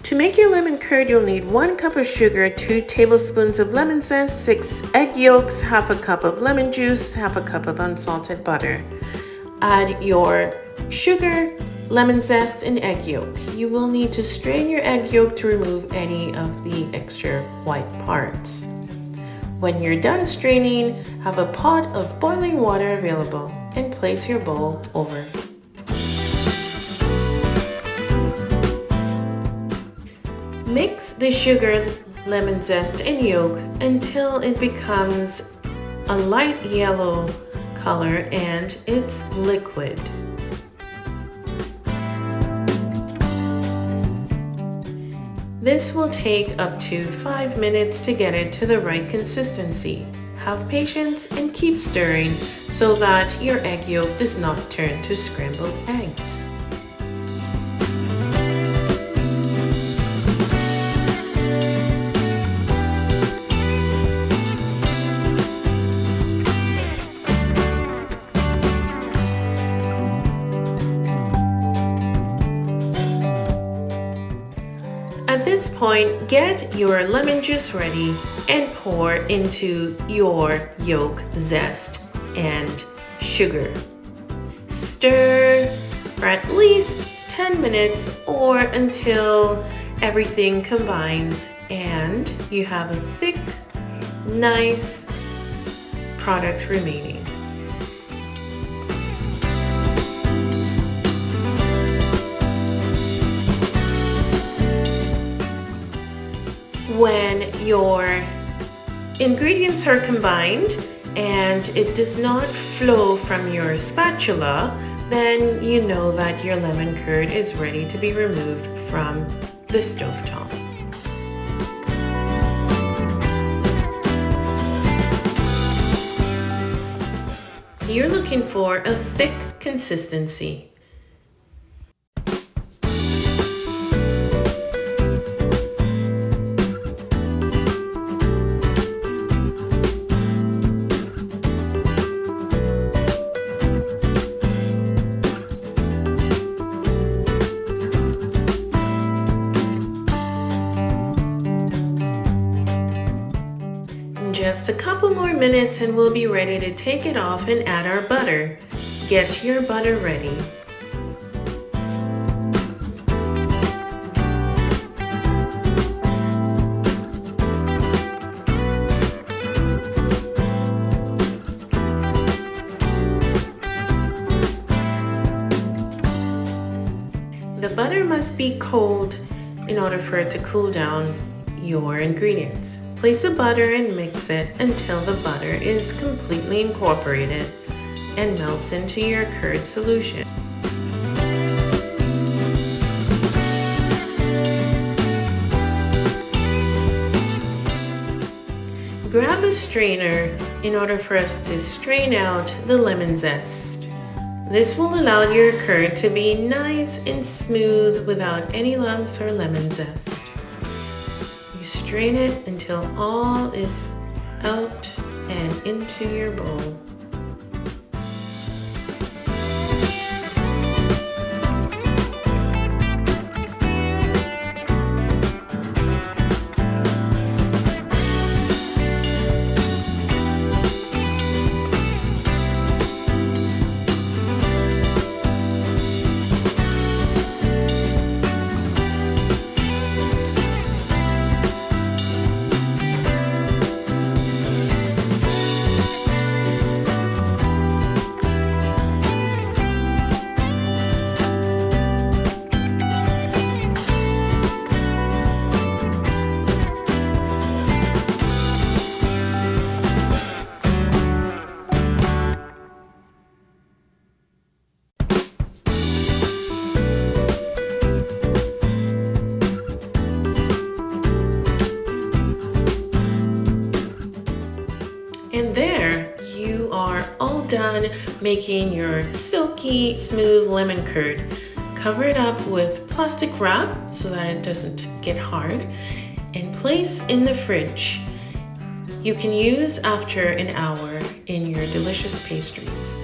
To make your lemon curd, you'll need 1 cup of sugar, 2 tablespoons of lemon zest, 6 egg yolks, half a cup of lemon juice, half a cup of unsalted butter. Add your sugar, lemon zest, and egg yolk. You will need to strain your egg yolk to remove any of the extra white parts. When you're done straining, have a pot of boiling water available and place your bowl over. Mix the sugar, lemon zest, and yolk until it becomes a light yellow color and it's liquid. This will take up to 5 minutes to get it to the right consistency. Have patience and keep stirring so that your egg yolk does not turn to scrambled eggs. At this point, get your lemon juice ready and pour into your yolk, zest, and sugar. Stir for at least 10 minutes or until everything combines and you have a thick, nice product remaining. When your ingredients are combined and it does not flow from your spatula, then you know that your lemon curd is ready to be removed from the stovetop. So you're looking for a thick consistency. Just a couple more minutes and we'll be ready to take it off and add our butter. Get your butter ready. The butter must be cold in order for it to cool down your ingredients. Place the butter and mix it until the butter is completely incorporated and melts into your curd solution. Grab a strainer in order for us to strain out the lemon zest. This will allow your curd to be nice and smooth without any lumps or lemon zest. Strain it until all is out and into your bowl. And there you are all done making your silky smooth lemon curd. Cover it up with plastic wrap so that it doesn't get hard and place in the fridge. You can use after an hour in your delicious pastries.